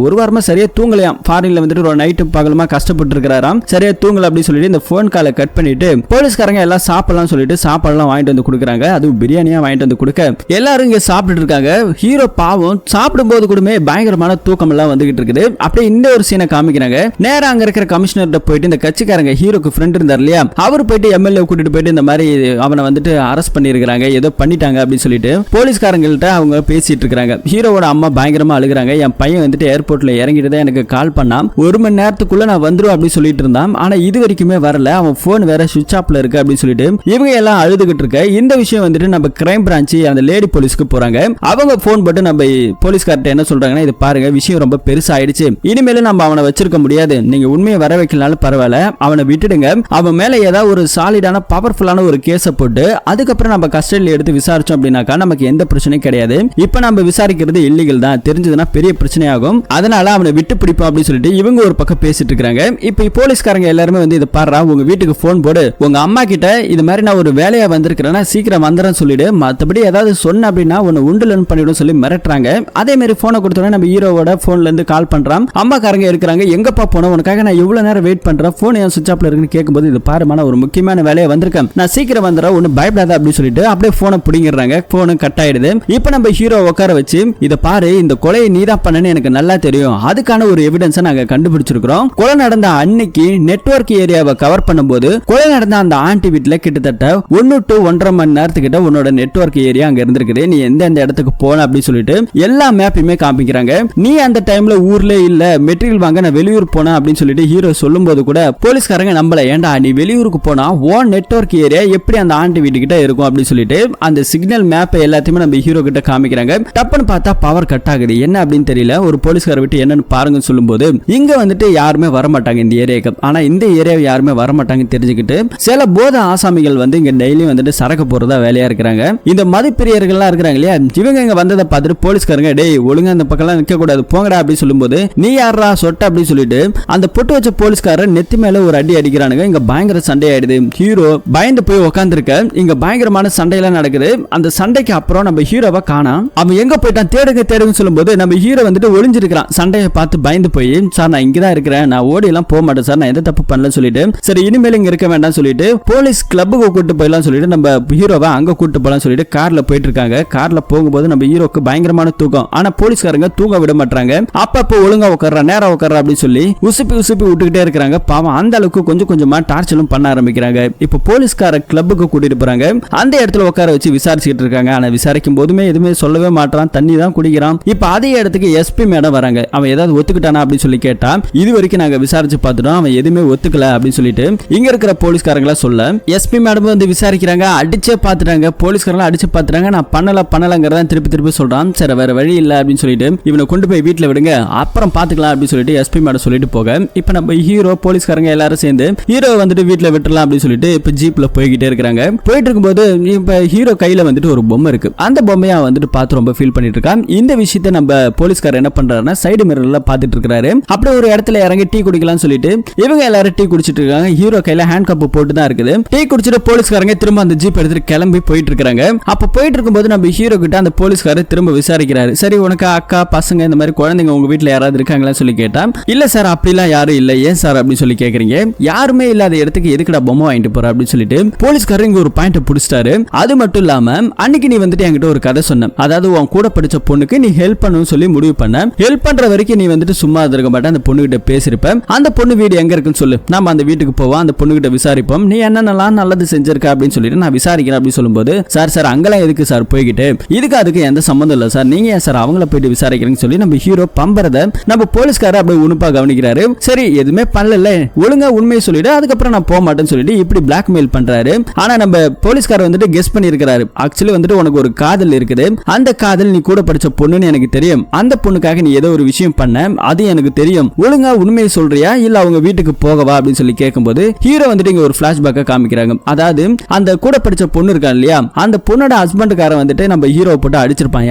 ஒரு வாரமா சரியா தூங்கலையாம், ஃபாரின்ல வந்துட்டு ஒரு நைட்டு பகலுமா கஷ்டப்பட்டு இருக்கிறாராம், சரியா தூங்கல அப்படின்னு சொல்லிட்டு இந்த போன் காலை கட் பண்ணிட்டு போலீஸ்காரங்க எல்லாம் சாப்பிடலாம் சொல்லிட்டு சாப்பாடுலாம் வாங்கிட்டு வந்து கொடுக்குறாங்க. அதுவும் பிரியாணியா வாங்கிட்டு வந்து கொடுக்க எல்லாரும் இங்க சாப்பிட்டு இருக்காங்க. ஹீரோ பாவம் சாப்பிடும் போது கூடமே பயங்கரமான தூக்கம் எல்லாம் வந்துகிட்டு இருக்குது. அப்படியே இந்த ஒரு சீனை காமிக்கிறாங்க. நேரா அங்க இருக்கிற கமிஷனர்கிட்ட போயிட்டு இந்த கட்சிக்காரங்க ஹீரோக்கு ஃப்ரெண்ட் இருந்தார் இல்லையா, அவர் போயிட்டு எம்எல்ஏ கூட்டிட்டு போயிட்டு இந்த மாதிரி அவனை வந்துட்டு அரெஸ்ட் பண்ணிருக்காங்க, ஏதோ பண்ணிட்டாங்க அப்படின்னு சொல்லிட்டு போலீஸ்காரங்கள்ட்ட அவங்க பேசிட்டு இருக்காங்க. ஹீரோவோட அம்மா பயங்கரமா அழுகுறாங்க. என் பையன் வந்துட்டு ஏர்போர்ட்ல இறங்கிட்டு எனக்கு கால் பண்ணான், 1 மணி நேரத்துக்குள்ள நான் வந்துரும் அப்படின்னு சொல்லிட்டு இருந்தான், ஆனா இது வரைக்குமே வரல, அவன் போன் வேற சுவிட்ச் ஆஃப்ல இருக்கு அப்படின்னு சொல்லிட்டு இவங்க எல்லாம் அழுதுகிட்டு இருக்க. இந்த விஷயம் வந்துட்டு நம்ம கிரைம் பிரான்ச் அந்த லேடி போலீஸ்க்கு போறாங்க. அவங்க போன் போட்டு நம்ம போலீஸ்கார்ட்ட என்ன சொல்றாங்கன்னா, இது பாருங்க விஷயம் ரொம்ப பெருசாயிடுச்சு, இனிமேல நம்ம அவனை வச்சிருக்க முடியாது, நீங்க உண்மையை வர வைக்கலனாலும் பரவாயில்ல, அவனை விட்டுடுங்க, அவன் மேல ஏதாவது ஒரு சாலிடான பவர்ஃபுல்லான ஒரு கேஸை போட்டு அதுக்கப்புறம் நம்ம கஸ்டடியில் எடுத்து விசாரிச்சோம் அப்படின்னாக்கா நமக்கு எந்த பிரச்சனையும் கிடையாது. இப்ப நம்ம விசாரிக்கிறது இல்லீகல் தான், தெரிஞ்சதுன்னா பெரிய பிரச்சனை ஆகும், அதனால அவனை விட்டு பிடிப்போம் அப்படின்னு சொல்லிட்டு இவங்க ஒரு பக்கம் பேசிட்டு இருக்காங்க. இப்ப போலீஸ்காரங்க எல்லாருமே வந்து இதை பாரு, உங்க வீட்டுக்கு போன் போடு, உங்க அம்மா கிட்ட இது மாதிரி நான் ஒரு வேலையா வந்திருக்கிறேன்னா சீக்கிரம் வந்துறேன்னு சொல்லிடு, மத்தபடி ஏதாவது சொன்ன அப்படின்னா உன்னை உண்டுலன்னு பண்ணிடும் சொல்லி மிரட்டுறாங்க. அதே மாதிரி போனை கொடுத்தோட நம்ம ஹீரோவோட போன்ல இருந்து கால் பண்றான். அம்மாக்காரங்க இருக்கிறாங்க, எங்கப்பா போன, உனக்காக நான் இவ்வளவு நேரம் வெயிட் பண்றேன், போன் ஏன் சுவிட்ச் ஆஃப்ல இருக்குன்னு கேட்கும்போது, இது பாருமான ஒரு முக்கியமான வேலையா வந்திருக்கேன், நான் சீக்கிரம் வந்துடுறேன், ஒன்னு பயப்படாத அப்படின்னு சொல்லிட்டு அப்படியே போனை பிடிங்கிறாங்க. போனு கட் ஆயிடுது. ஆயிடுது. இப்ப நம்ம ஹீரோ உட்கார வச்சு இத பாரு, இந்த கொலையை நீதான் பண்ணனு எனக்கு நல்லா தெரியும், அதுக்கான ஒரு எவிடன்ஸை நாங்க கண்டுபிடிச்சிருக்கிறோம். கொலை நடந்த அன்னைக்கு நெட்வொர்க் ஏரியாவை கவர் பண்ணும்போது கொலை நடந்த அந்த ஆண்டி வீட்டுல கிட்டத்தட்ட 1 to 1.5 மணி நேரத்துக்கிட்ட உன்னோட நெட்வொர்க் ஏரியா அங்க இருந்திருக்குது, நீ எந்த இடத்துக்கு போன அப்படின்னு சொல்லிட்டு எல்லா மேப்பையுமே காமிக்கிறாங்க. நீ அந்த டைம்ல ஊர்ல இல்ல, மெட்டீரியல் வாங்க நான் வெளியூர் போனேன் அப்படின்னு சொல்லிட்டு ஹீரோ சொல்லும் போது கூட போலீஸ்காரங்க நம்பல. ஏண்டா நீ வெளியூருக்கு போனா ஓன் நெட்வொர்க் ஏரியா எப்படி அந்த ஆண்டி வீட்டு கிட்ட இருக்கும் அப்படின்னு சொல்லிட்டு அந்த சிக்னல் மேப் எல்லாத்தையுமே நம்ம ஹீரோ கிட்ட காமிக்கிறாங்க. டப்புன்னு பார்த்தா பவர் கட் ஆகுது, என்ன அப்படின்னு தெரியல. ஒரு போலீஸ்கார விட்டு என்னன்னு பாருங்கன்னு சொல்லும்போது இங்க வந்துட்டு யாருமே வரமாட்டாங்க இந்த ஏரியாக்கு. ஆனா இந்த ஏரியாவை யாருமே வரமாட்டாங்கன்னு தெரிஞ்சுக்கிட்டு சில போத ஆசாமிகள் வந்து இங்க டெய்லி வந்துட்டு சரக்கு போறதா வேலையா இருக்கிறாங்க. இந்த மதிப்பிரியர்கள்லாம் இருக்கிறாங்க இல்லையா, இவங்க இங்க வந்ததை பார்த்துட்டு போலீஸ்காரங்க டேய் ஒழுங்கா அந்த பக்கம் நிக்க கூடாது போங்கடா அப்படின்னு சொல்லும்போது நீ யாரா சொட்ட அப்படின்னு சொல்லிட்டு அந்த பொட்டு வச்ச போலீஸ்காரர் நெத்தி மேல ஒரு அடி அடிக்கிறானுங்க. இங்க பயங்கர சண்டை ஆயிடுது. ஹீரோ பயந்து போய் உட்கார்ந்துருக்க. இங்க பயங்கரமான சண்டையெல்லாம் நடக்குது. அந்த சண்டைக்கு அப்புறம் நம்ம ஹீரோவை காணோம். அவன் எங்க போயிட்டான் தேடுங்க சொல்லும்போது நம்ம ஹீரோ வந்துட்டு ஒளிஞ்சிருக்கான். சண்டையை பார்த்து பயந்து போய் சார் நான் இங்கதான் இருக்கிறேன், நான் ஓடி எல்லாம் போக மாட்டேன் சார், நான் எந்த தப்பு பண்ணல சொல்லிட்டு சரி இனிமேல் இங்க இருக்க வேண்டாம் சொல்லிட்டு போலீஸ் கிளப்புக்கு கூட்டு போயிடலாம் சொல்லிட்டு நம்ம ஹீரோவை அங்க கூட்டு போலாம் சொல்லிட்டு கார்ல போயிட்டு இருக்காங்க. கார்ல போகும்போது நம்ம ஹீரோக்கு பயங்கரமான தூக்கம். ஆனா போலீஸ்காரங்க தூங்க விட மாட்டாங்க. அப்பப்போ ஒழுங்கா உட்கார்றா நேரா உட்கார்றா அப்படின்னு சொல்லி உசுப்பி விட்டுக்கிட்டே இருக்காங்க. பாவம் அந்த அளவுக்கு கொஞ்சம் கொஞ்சமா டார்ச்சலும் பண்ண ஆரம்பிக்கிறாங்க. இப்ப போலீஸ்கார கிளப்புக்கு கூட்டிட்டு போறாங்க. அந்த இடத்துல உட்கார வச்சு விசாரிச்சுட்டு இருக்காங்க. ஆனா விசாரிக்கும் போதுமே எதுவுமே சொல்லவே மாட்டான், தண்ணி தான் குடிக்கிறான். இப்ப அதே இடத்துக்கு எஸ்பி மேடம் வராங்க. அவன் ஏதாவது ஒத்துக்கிட்டானா அப்படின்னு சொல்லி கேட்டா இது வரைக்கும் நாங்க விசாரிச்சு பார்த்துட்டோம், அவன் எதுவுமே ஒத்துக்கல அப்படின்னு சொல்லிட்டு இங்க இருக்கிற போலீஸ்காரங்களா சொல்ல எஸ்பி மேடம் வந்து விசாரிக்கிறாங்க. அடிச்சே பார்த்துட்டாங்க, போலீஸ்காரங்க அடிச்சு பார்த்துட்டாங்க. நான் பண்ணலங்கிறத திருப்பி சொல்றான். சரி வேற வழி இல்ல அப்படின்னு சொல்லிட்டு இவனை கொண்டு போய் வீட்டுல விடுங்க, அப்புறம் பாத்துக்கலாம் அப்படின்னு சொல்லிட்டு எஸ்பி மேடம் சொல்லிட்டு போக இப்ப நம்ம ஹீரோ போலீஸ்காரங்க எல்லாரும் சேர்ந்து ஹீரோ வந்துட்டு வீட்டுல விட்டுறலாம் அப்படின்னு சொல்லிட்டு இப்ப ஜீப்ல போய்கிட்டே இருக்காங்க. போயிட்டு இருக்கும்போது இப்ப ஹீரோ கையில வந்துட்டு ஒரு பொம்மை இருக்கு. அந்த பொம்மையை வந்துட்டு பார்த்து ரொம்ப ஃபீல் பண்ணிட்டு இருக்கான். இந்த விஷயத்தை நம்ம போலீஸ்காரர் என்ன பண்றாருன்னா சைடு மிரர்ல பாத்துட்டு இருக்காரு. அப்படியே ஒரு இடத்துல இறங்கி டீ குடிக்கலாம்னு சொல்லிட்டு இவங்க எல்லாரும் டீ குடிச்சிட்டு இருக்காங்க. ஹீரோ கையில ஹேண்ட் கப் போட்டு தான் இருக்குது. டீ குடிச்சிட்டு போலீஸ்காரங்க திரும்ப அந்த ஜீப் எடுத்துட்டு கிளம்பி போயிட்டு இருக்காங்க. அப்ப போயிட்டு இருக்கும்போது நம்ம ஹீரோ கிட்ட அந்த போலீஸ்காரர் திரும்ப விசாரிக்கிறாரு. சரி உனக்கு அக்கா பசங்க இந்த மாதிரி குழந்தைங்க உங்க வீட்டுல யாராவது இருக்காங்களா சொல்லி கேட்டா இல்ல சார் அப்படிலாம் யாரும் இல்ல, ஏன் சார் அப்படின்னு சொல்லி கேக்குறீங்க, யாருமே இல்லாத இடத்துக்கு எதுக்குடா பொம்மை வாங்கிட்டு போற அப்படின்னு சொல்லிட்டு போலீஸ்காரர் இங்க ஒரு பாயிண்ட் பிடிச்சிட்டாரு. அது மட்டும் இல்லாம அன்னைக்கு நீ வந்துட்டு என்கிட்ட ஒரு கதை சொன்ன, அதாவது உன் கூட படிச்ச பொண்ணுக்கு நீ ஹெல்ப் பண்ணணும்னு சொல்லி முடிவு பண்ண. ஹெல்ப் பண்ற வரைக்கும் நீ வந்துட்டு சும்மா இருக்க மாட்டேன், அந்த பொண்ணு கிட்ட பேசிருப்ப. அந்த பொண்ணு வீடு எங்க இருக்குன்னு சொல்லு, நாம அந்த வீட்டுக்கு போவோம், அந்த பொண்ணு கிட்ட விசாரிப்போம், நீ என்னென்னலாம் நல்லது செஞ்சிருக்க அப்படின்னு சொல்லிட்டு நான் விசாரிக்கிறேன் அப்படின்னு சொல்லும்போது சார் அங்கெல்லாம் எதுக்கு சார் போய்கிட்டு, இதுக்கு அதுக்கு எந்த சம்பந்தம் இல்ல சார், நீங்க ஏன் சார் அவங்கள போயிட்டு விசாரிக்கிறீங்கன்னு சொல்லி நம்ம ஹீரோ பம்பறத நம்ம போலீஸ்காரர் அப்படியே உன்னிப்பா கவனிக்கிறாரு. சரி எதுவுமே பண்ணல, ஒழுங்கா உண்மையை சொல்லிட்டு அதுக்கப்புறம் நான் போக மாட்டேன்னு சொல்லிட்டு இப்படி பிளாக்மெயில் பண்றாரு. ஆனா நம்ம போலீஸ்காரர் வந்துட்டு கெஸ் பண்ணிருக்காரு. ஆக்சுவலி வந்துட்டு உனக்கு ஒரு காதல் இருக்குது, அந்த காதல் நீ கூட படிச்ச பொண்ணுன்னு எனக்கு தெரியும், அந்த பொண்ணுக்காக நீ ஏதோ ஒரு விஷயம் பண்ண, அது எனக்கு தெரியும், ஒழுங்கா உண்மையை சொல்றியா இல்ல அவங்க வீட்டுக்கு போகவா அப்படின்னு சொல்லி கேட்கும்போது ஹீரோ வந்துட்டு இங்க ஒரு பிளாஷ்பேக்கை காமிக்கிறாங்க. அதாவது அந்த கூட படிச்ச பொண்ணு இருக்கா இல்லையா, அந்த பொண்ணோட ஹஸ்பண்டுக்காரன் வந்துட்டு நம்ம ஹீரோ போட்டு அடிச்சிருப்பான்,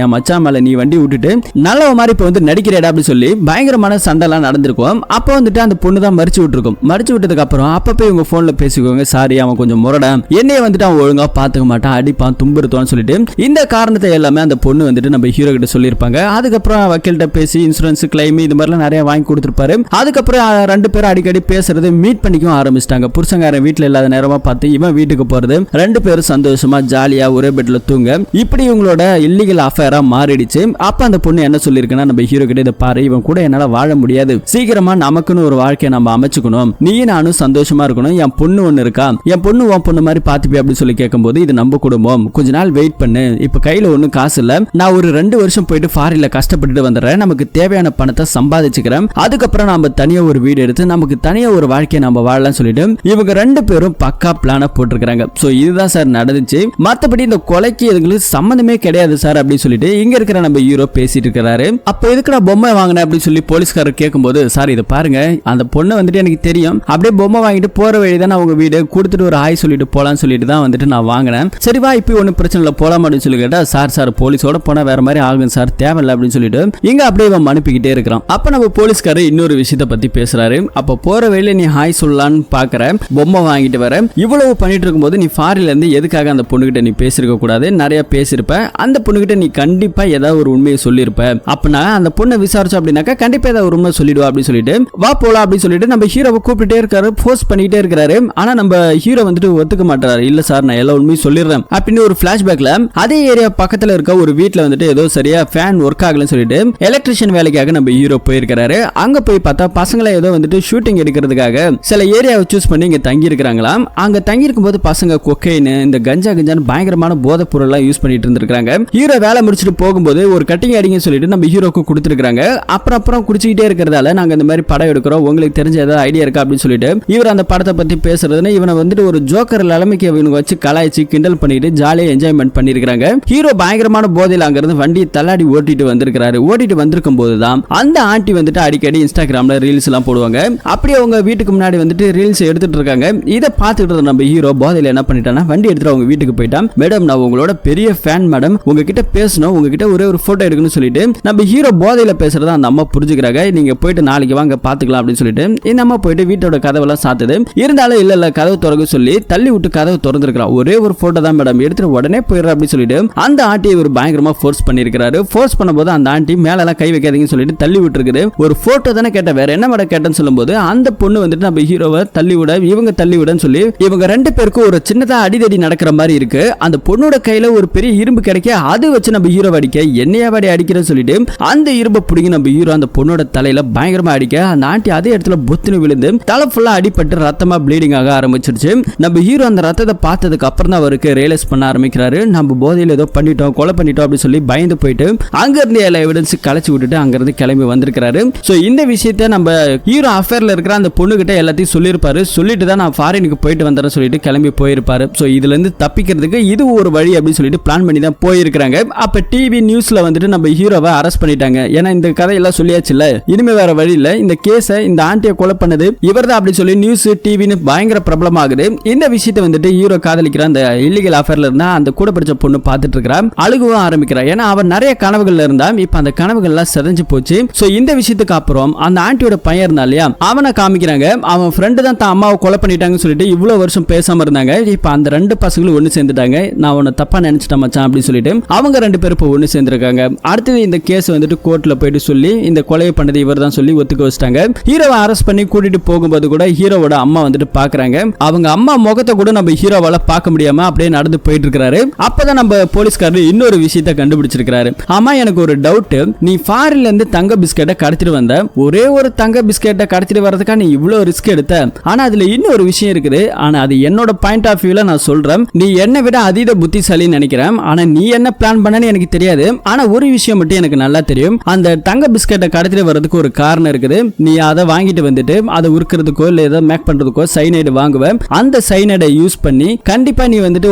என் மச்சான் மேல நீ வண்டி விட்டுட்டு நல்ல மாதிரி இப்ப வந்து நடிக்கிறேடா அப்படின்னு சொல்லி பயங்கரமான சண்டை எல்லாம் நடந்திருக்கும். அப்ப வந்துட்டு அந்த பொண்ணு தான் மறிச்சு விட்டுருக்கும். மறிச்சு விட்டதுக்கு அப்புறம் அப்ப போய் உங்க போன்ல பேசிக்கோங்க, சாரி அவன் கொஞ்சம் முரடா, என்னைய வந்துட்டு அவன் ஒழுங்கா பாத்துக்க மாட்டான், அடிப்பான் துன்புறுத்துவான்னு சொல்லிட்டு இந்த காரணத்தை எல்லாமே அந்த பொண்ணு வந்துட்டு நம்ம ஹீரோ கிட்ட சொல்லியிருப்பாங்க. அதுக்கப்புறம் வக்கீல்கிட்ட பேசி இன்சூரன்ஸ் கிளைம் இது மாதிரிலாம் நிறைய வாங்கி கொடுத்துருப்பாரு. அதுக்கப்புறம் ரெண்டு பேரும் அடிக்கடி பேசுறது மீட் பண்ணிக்கவும் ஆரம்பிச்சிட்டாங்க. புருஷங்காரன் வீட்டுல இல்லாத நேரமா பார்த்து இவன் வீட்டுக்கு போறது, ரெண்டு பேரும் சந்தோஷமா ஜாலியா ஒரே பெட்ல தூங்க, இப்படி இவங்களோட இல்லீகல் அஃபேரா மாறிடுச்சு. அப்ப அந்த பொண்ணு என்ன சொல்லிருக்குன்னா நம்ம ஹீரோ கிட்ட இதை பாரு, இவன் கூட என்னால வாழ முடியாது, சீக்கிரமா நமக்குன்னு ஒரு வாழ்க்கையை நம்ம அமைச்சுக்கணும், நீ நானும் சந்தோஷமா இருக்கணும், என் பொண்ணு ஒண்ணு இருக்கா, என் பொண்ணு உன் பொண்ணு மாதிரி பாத்துப்பி அப்படின்னு சொல்லி கேட்கும்போது இது நம்ம குடும்பம், கொஞ்ச நாள் வெயிட் பண்ணு, இப்ப கையில ஒண்ணும் காசு இல்ல, நான் ஒரு 2 வருஷம் போயிட்டு ஃபாரின்ல கஷ்டப்பட்டு வந்துடுறேன், நமக்கு தேவையான பணத்தை சம்பாதிச்சுக்கிறேன், அதுக்கப்புறம் நம்ம தனியா ஒரு வீடு எடுத்து நமக்கு தனியா ஒரு வாழ்க்கையை நம்ம வாழலாம் சொல்லிட்டு இவங்க 2 பேரும் பக்கா பிளான போட்டிருக்காங்க. சோ இதுதான் சார் நடந்துச்சு, மத்தபடி இந்த கொலைக்கு எங்களுக்கு சம்பந்தமே கிடையாது சார் அப்படின்னு சொல்லிட்டு இங்க இருக்கிற நம்ம ஹீரோ பேசிட்டு இருக்காரு. அப்ப எதுக்குடா பொம்மை வாங்கின அப்படின்னு சொல்லி போலீஸ்காரர் கேட்கும்போது சார் இதை பாருங்க, அந்த பொண்ணு வந்துட்டு எனக்கு தெரியும், அப்படியே பொம்மை வாங்கிட்டு போற வழிதான் அவங்க வீடு, கொடுத்துட்டு ஒரு ஹாய் சொல்லிட்டு போலான்னு சொல்லிட்டு தான் வந்துட்டு நான் வாங்கினேன், சரி வா இப்ப ஒன்னும் பிரச்சனை இல்லை போலாம் அப்படின்னு சொல்லி கேட்டா சார் போலீஸோட போனா வேற மாதிரி ஆகும் சார், தேவையில்லை அப்படின்னு சொல்லிட்டு இங்க அப்படியே இவன் அனுப்பிக்கிட்டே இருக்கிறான். அப்ப நம்ம போலீஸ்காரர் இன்னொரு விஷயத்தை பத்தி பேசுறாரு. அப்ப போற வழியில நீ ஹாய் சொல்லலான்னு பாக்குற, பொம்மை வாங்கிட்டு வர, இவ்வளவு பண்ணிட்டு இருக்கும்போது நீ ஃபாரின்ல இருந்து எதுக்காக அந்த பொண்ணுகிட்ட நீ பேசிருக்க கூடாது, நிறைய பேசிருப்ப, அந்த பொண்ணுகிட்ட நீ கண்டிப்பா ஏதாவது ஒரு உண்மையை சொல்லிருப்ப, அப்பனா அந்த பொண்ணை விசாரிச்சோம் அப்படின்னாக்கா கண்டிப்பா ஏதாவது ஒரு உண்மை சொல்லிடுவா அப்படின்னு சொல்லிட்டு வா போலாம் அப்படின்னு சொல்லிட்டு நம்ம ஹீரோவை கூப்பிட்டுட்டே இருக்காரு, போஸ்ட் பண்ணிட்டே இருக்காரு. ஆனா நம்ம ஹீரோ வந்துட்டு ஒத்துக்க மாட்டாரு, இல்ல சார் நான் எல்லா உண்மையும் சொல்லிடுறேன் அப்படின்னு ஒரு பிளாஷ்பேக்ல அதே ஏரியா பக்கத்துல இருக்க ஒரு வீட்ல வந்துட்டு ஏதோ சரியா ஃபேன் ஒர்க் ஆகலன்னு சொல்லிட்டு எலக்ட்ரிஷியன் வேலைக்காக நம்ம ஹீரோ போயிருக்காரு. அங்க போய் பார்த்தா பசங்களை ஏதோ வந்துட்டு ஷூட்டிங் எடுக்கிறதுக்காக சில ஏரியாவை சூஸ் பண்ணி இங்க தங்கி இருக்கிறாங்களாம். அங்க தங்கி இருக்கும்போது பசங்க கொக்கைன் இந்த கஞ்சான்னு பயங்கரமான போதைப் பொருள் யூஸ் பண்ணிட்டு இருந்திருக்காங்க. ஹீரோ வேலை முடிச்சுட்டு போகும்போது ஒரு கட்டிங் அடிங்க சொல்லிட்டு நம்ம ஹீரோக்கு கொடுத்துருக்காங்க. அப்புறம் குடிச்சிக்கிட்டே இருக்கிறதால நாங்க இந்த மாதிரி படம் எடுக்கிறோம், உங்களுக்கு தெரிஞ்ச ஏதாவது ஐடியா இருக்கா அப்படின்னு சொல்லிட்டு இவர் அந்த படத்தை பத்தி பேசுறதுன்னு இவனை வந்துட்டு ஒரு ஜோக்கர் நிலைமைக்கு இவனுக்கு வச்சு கலாய்ச்சி கிண்டல் பண்ணிட்டு ஜாலியா என்ஜாய்மெண்ட் பண்ணிருக்காங்க. ஹீரோ பயங்கரமான போதையில அங்கிருந்து வண்டியை தள்ளாடி ஓட்டிட்டு வந்திருக்காரு. ஓட்டிட்டு வந்திருக்கும் போதுதான் அந்த ஆண்டி வந்துட்டு அடிக்கடி இன்ஸ்டாகிராம்ல ரீல்ஸ் எல்லாம் போடுவாங்க. அப்படியே அவங்க வீட்டுக்கு முன்னாடி வந்துட்டு ரீல்ஸ் எடுத்துட்டு இருக்காங்க. இதை பார்த்துட்டு நம்ம ஹீரோ போதையில என்ன பண்ணிட்டானா வண்டி எடுத்துட்டு அவங்க வீட்டுக்கு போயிட்டான். மேடம் நான் உங்களோட பெரிய ஃபேன் மேடம், உங்ககிட்ட பேசணும், உங்ககிட்ட ஒரே ஒரு போட்டோ எடுக்கணும்னு சொல்லிட்டு நம்ம ஹீரோ போதையில பேசுறத அந்த அம்மா புரிஞ்சுக்கிறாங்க. நீங்க போயிட்டு நாளைக்கு வாங்க பாத்துக்கலாம் அப்படின்னு சொல்லிட்டு இந்த அம்மா போயிட்டு வீட்டோட கதவெல்லாம் சாத்துது. இருந்தாலும் இல்ல கதவு திறக்க சொல்லி தள்ளி விட்டு கதவு திறந்துருக்கா. ஒரே ஒரு போட்டோ தான் மேடம், எடுத்துட்டு உடனே போயிடுற அப்படின்னு சொல்லிட்டு அந்த ஆண்டியை ஒரு பயங்கரமா ஃபோர்ஸ் பண்ணிருக்காரு. ஃபோர்ஸ் பண்ணும்போது அந்த ஆண்டி மேல எல்லாம் கை வைக்காதீங்கன்னு சொல்லிட்டு தள்ளி விட்டு இருக்குது. ஒரு போட்டோ தானே கேட்ட, வேற என்ன மேடம் கேட்டேன்னு சொல்லும்போது அந்த பொண்ணு வந்துட்டு நம்ம ஹீரோவை தள்ளி விட இவங்க தள்ளி விடன்னு சொல்லி இவங்க ரெண்டு பேருக்கும் ஒரு சின்னதா அடிதடி நடக்கிற மாதிரி இருக்கு. அந்த பொண்ணோட கையில ஒரு பெரிய இரும்பு கிடைக்க அது வச்சு நம்ம ஹீரோ அடிக்க என்னையா வாடி அடிக்கிறேன்னு சொல்லிட்டு அந்த இரும்பை பிடிங்கி நம்ம ஹீரோ அந்த பொண்ணோட தலையில பயங்கரமா அடிக்க அந்த ஆண்டி அதே இடத்துல பொத்துன்னு விழுந்து தலை ஃபுல்லா அடிபட்டு ரத்தமா ப்ளீடிங் ஆக ஆரம்பிச்சிருச்சு. நம்ம ஹீரோ அந்த ரத்தத்தை பார்த்ததுக்கு அப்புறம் தான் அவருக்கு ரியலைஸ் பண்ண ஆரம்பிக்கிறாரு, நம்ம போதையில ஏதோ பண்ணிட்டோம், கொலை பண்ணிட்டோம் அப்படின்னு சொல்லி பயந்து போயிட்டு அங்க இருந்து எல்லா எவிடன்ஸ் கலைச்சு விட்டுட்டு அங்க இருந்து கிளம்பி வந்திருக்காரு. சோ இந்த விஷயத்தை நம்ம ஹீரோ அஃபேர்ல இருக்கிற அந்த பொண்ணு கிட்ட எல்லாத்தையும் சொல்லியிருப்பாரு. சொல்லிட்டு தான் நான் ஃபாரினுக்கு போயிட்டு வந்தேன்னு சொல்லிட்டு கிளம்பி போயிருப்பாரு. சோ இதுல இருந்து தப்பிக்கிறதுக்கு இது ஒரு வழி அப்படின்னு சொல்லிட்டு பிளான் பண்ணி தான் போயிருக்காங்க. அப்ப டிவி நியூஸ்ல வந்துட்டு நம்ம ஹீரோவை அரெஸ்ட் பண்ணிட்டாங்க. ஏன்னா இந்த கதையெல்லாம் சொல்லியாச்சுல்ல, இனிமே வேற வழி இல்ல, இந்த கேஸை இந்த ஆண்டியை கொலை பண்ணது இவர்தான் அப்படி சொல்லி நியூஸ் டிவின்னு பயங்கர பிரபலம் ஆகுது. இந்த விஷயத்தை வந்துட்டு ஹீரோ காதலிக்கிற அந்த இல்லீகல் அஃபேர்ல இருந்தா அந்த கூட படிச்ச பொண்ணு பார்த்துட்டு இருக்கா. அழுகவும் ஆரம்பிக்கிறா. ஏன்னா அவன் நிறைய கனவுகள்ல இருந்தா இப்ப அந்த கனவுகள் எல்லாம் செதஞ்சு போச்சு. சோ இந்த விஷயத்துக்கு அப்புறம் அந்த ஆண்டியோட பையன் இருந்தா இல்லையா, அவனை காமிக்கிறாங்க. அவன் ஃப்ரெண்டு தான் தான் அம்மாவை கொலை பண்ணிட்டாங்கன்னு சொல்லிட்டு இவ்வளவு வருஷம் பேசாம இருந்தாங்க. இப்ப அந்த ரெண்டு பசங்களும் ஒண்ணு சேர்ந்துட்டாங்க. நான் உன்னை தப்பா நினைச்சிட்டேன் மச்சான் அப்படின்னு சொல்லிட்டு அவங்க ரெண்டு பேரும் இப்போ ஒண்ணு சேர்ந்திருக்காங்க. அடுத்தது இந்த கேஸ் வந்துட்டு கோர்ட்ல போயிட்டு சொல்லி இந்த கொலையை பண்ணது இவர் தான் சொல்லி ஒத்துக்க வச்சிட்டாங்க. ஹீரோவை அரெஸ்ட் பண்ணி கூட்டிட்டு போகும்போது கூட ஹீரோவோட அம்மா வந்துட்டு பாக்குறாங்க. அவங்க அம்மா முகத்தை கூட நம்ம ஹீரோவால பார்க்க முடியாம அப்படியே நடந்து போயிட்டு இருக்காரு. அப்பதான் நம்ம போலீஸ்காரர் இன்னொரு விஷயத்தை கண்டுபிடிச்சிருக்காரு. ஆமா எனக்கு ஒரு டவுட், நீ ஃபாரின்ல இருந்து தங்க பிஸ்கெட்டை கடத்திட்டு வந்த, ஒரே ஒரு தங்க பிஸ்கெட்டை கடத்திட்டு வரதுக்கா நீ இவ்வளவு ரிஸ்க் எடுத்த. ஆனா அதுல இன்னொரு விஷயம் இருக்குது. ஆனா அது என்னோட பாயிண்ட் ஆஃப் வியூல நான் சொல்றேன், நீ என்னை விட அதீத புத்திசாலின்னு நினைக்கிறேன். ஆனா நீ என்ன பிளான் பண்ணனு எனக்கு தெரியாது. ஆனா ஒரு விஷயம் மட்டும் எனக்கு நல்லா தெரியும், அந்த தங்க பிஸ்கெட்டை கடத்திட்டு வரதுக்கு ஒரு காரணம் இருக்குது. நீ அதை வாங்கிட்டு வந்துட்டு அதை உருக்கிறதுக்கோ இல்ல ஏதோ மேக் பண்றதுக்கோ சைனைடு வாங்குவேன். அந்த சைனைடை யூஸ் பண்ணி கண்டிப்பா நீ வந்துட்டு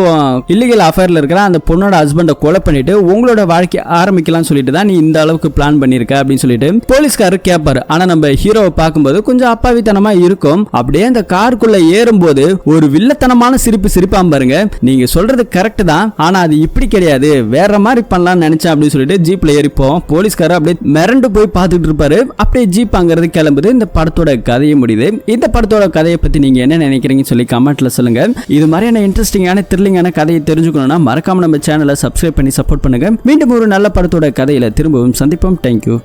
இல்லீகல் அஃபேர்ல இருக்கிற அந்த பொண்ணோட ஹஸ்பண்டை கொலை பண்ணிட்டு உங்களோட வாழ்க்கை ஆரம்பிக்கலாம் சொல்லிட்டு தான் நீ இந்த அளவுக்கு பிளான் பண்ணிருக்க அப்படின்னு சொல்லிட்டு போலீஸ்காரர் கேட்பாரு. ஆனா நம்ம ஹீரோவை பார்க்கும்போது கொஞ்சம் அப்பாவித்தனமா இருக்கும். அப்படியே அந்த காருக்குள்ள ஏறும்போது ஒரு வில்லத்தனமான சிரிப்பாம் பாருங்க. நீங்க சொல்றது கரெக்ட் தான், ஆனா அது இப்படி கிடையாது, வேற மாதிரி பண்ணலாம்னு நினைச்சேன் அப்படின்னு சொல்லிட்டு ஜீப்ல ஏறிப்போம். போலீஸ்காரர் அப்படியே மிரண்டு போய் பார்த்துட்டு இருப்பாரு. அப்படியே ஜீப் அங்கிறது கிளம்புது. இந்த படத்தோட கதையை முடியுது. இந்த படத்தோட கதையை பத்தி நீங்க என்ன நினைக்கிறீங்கன்னு சொல்லி கமெண்ட்ல சொல்லுங்க. இது மாதிரியான இன்ட்ரெஸ்டிங்கான த்ரில்லிங்கான கதையை தெரிஞ்சுக்கணும்னா மறக்காம நம்ம சேனலை சப்ஸ்கிரைப் பண்ணி சப்போர்ட் பண்ணுங்க. மீண்டும் ஒரு நல்ல படத்தோட கதையில திரும்பவும் சந்திப்போம். தேங்க்யூ.